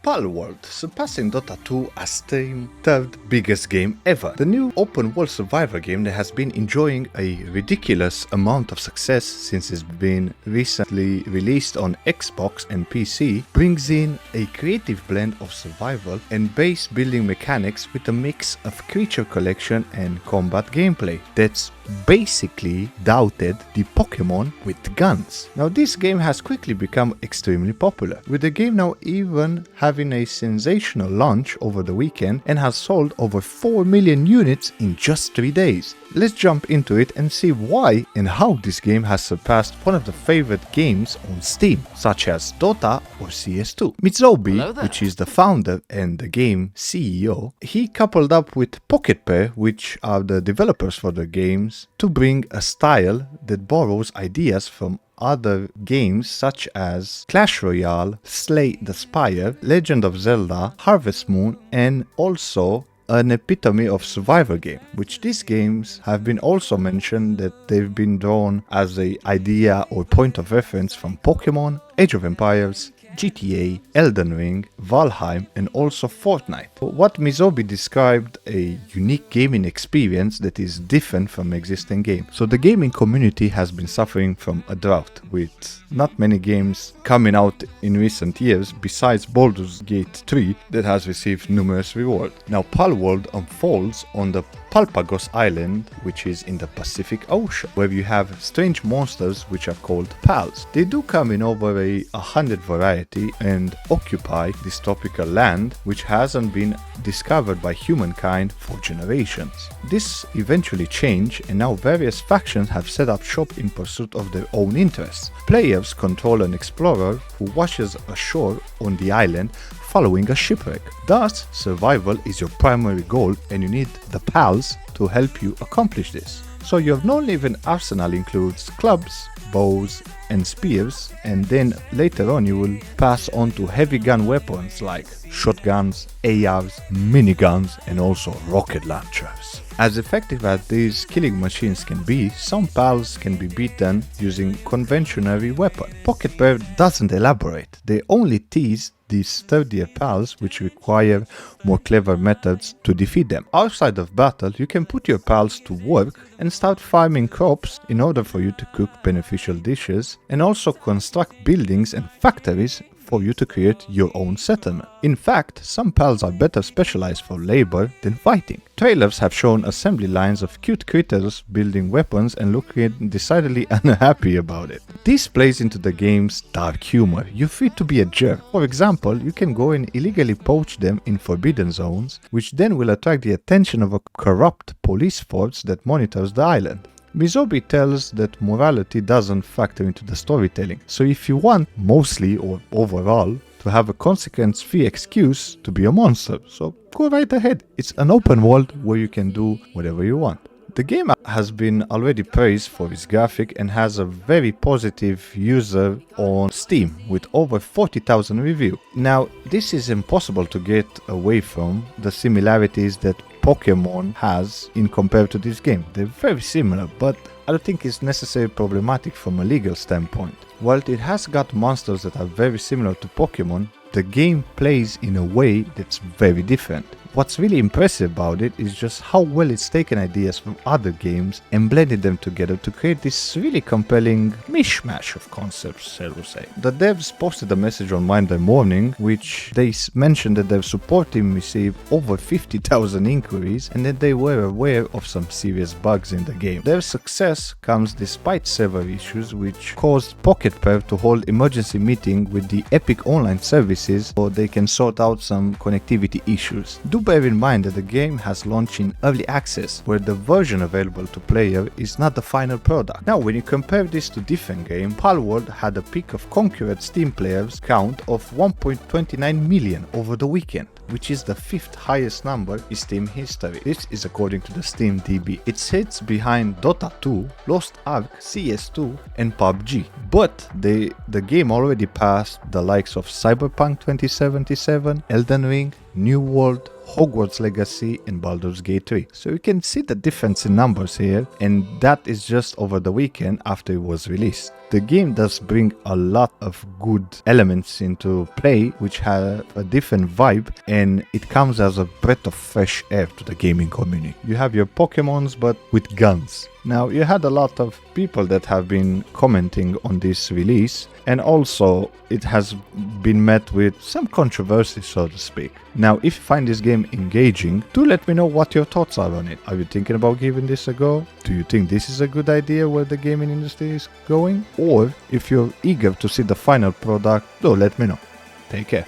Palworld, surpassing Dota 2 as Steam's third biggest game ever. The new open-world survivor game that has been enjoying a ridiculous amount of success since it's been recently released on Xbox and PC brings in a creative blend of survival and base building mechanics with a mix of creature collection and combat gameplay that's basically doubted the Pokemon with guns. Now this game has quickly become extremely popular, with the game now even having a sensational launch over the weekend and has sold over 4 million units in just 3 days. Let's jump into it and see why and how this game has surpassed one of the favorite games on Steam, such as Dota or CS2. Mizobi, which is the founder and the game CEO, he coupled up with Pocket Pair, which are the developers for the games, to bring a style that borrows ideas from other games such as Clash Royale, Slay the Spire, Legend of Zelda, Harvest Moon, and also an epitome of survivor game, which these games have been also mentioned that they've been drawn as an idea or point of reference from Pokemon, Age of Empires, GTA, Elden Ring, Valheim, and also Fortnite. What Mizobi described a unique gaming experience that is different from existing games. So the gaming community has been suffering from a drought, with not many games coming out in recent years besides Baldur's Gate 3 that has received numerous rewards. Now Palworld unfolds on the Palpagos Island, which is in the Pacific Ocean, where you have strange monsters which are called pals. They do come in over 100 variety and occupy this tropical land which hasn't been discovered by humankind for generations. This eventually changed, and now various factions have set up shop in pursuit of their own interests. Players control an explorer who washes ashore on the island following a shipwreck. Thus, survival is your primary goal and you need the pals to help you accomplish this. So your non-living arsenal includes clubs, bows and spears, and then later on you will pass on to heavy gun weapons like shotguns, ARs, miniguns and also rocket launchers. As effective as these killing machines can be, some pals can be beaten using conventional weapons. Pocket Pair doesn't elaborate, they only tease these sturdier pals which require more clever methods to defeat them. Outside of battle, you can put your pals to work and start farming crops in order for you to cook beneficial dishes and also construct buildings and factories for you to create your own settlement. In fact, some pals are better specialized for labor than fighting. Trailers have shown assembly lines of cute critters building weapons and looking decidedly unhappy about it. This plays into the game's dark humor. You're free to be a jerk. For example, you can go and illegally poach them in forbidden zones, which then will attract the attention of a corrupt police force that monitors the island. Mizobi tells that morality doesn't factor into the storytelling, so if you want, mostly or overall, to have a consequence-free excuse to be a monster, so go right ahead. It's an open world where you can do whatever you want. The game has been already praised for its graphic and has a very positive user on Steam with over 40,000 reviews. Now, this is impossible to get away from the similarities that Pokemon has in compared to this game. They're very similar, but I don't think it's necessarily problematic from a legal standpoint. While it has got monsters that are very similar to Pokemon, the game plays in a way that's very different. What's really impressive about it is just how well it's taken ideas from other games and blended them together to create this really compelling mishmash of concepts, shall we say. The devs posted a message on Monday morning which they mentioned that their support team received over 50,000 inquiries and that they were aware of some serious bugs in the game. Their success comes despite several issues which caused Pocket Pair to hold emergency meeting with the Epic Online services so they can sort out some connectivity issues. Do bear in mind that the game has launched in early access, where the version available to player is not the final product. Now, when you compare this to different games, Palworld had a peak of concurrent Steam players count of 1.29 million over the weekend, which is the 5th highest number in Steam history. This is according to the Steam DB. It sits behind Dota 2, Lost Ark, CS2 and PUBG. But the game already passed the likes of Cyberpunk 2077, Elden Ring, New World, Hogwarts Legacy, and Baldur's Gate 3. So you can see the difference in numbers here, and that is just over the weekend after it was released. The game does bring a lot of good elements into play, which have a different vibe, and it comes as a breath of fresh air to the gaming community. You have your Pokemons, but with guns. Now, you had a lot of people that have been commenting on this release, and also it has been met with some controversy, so to speak. Now, if you find this game engaging, do let me know what your thoughts are on it. Are you thinking about giving this a go? Do you think this is a good idea where the gaming industry is going? Or if you're eager to see the final product, do let me know. Take care.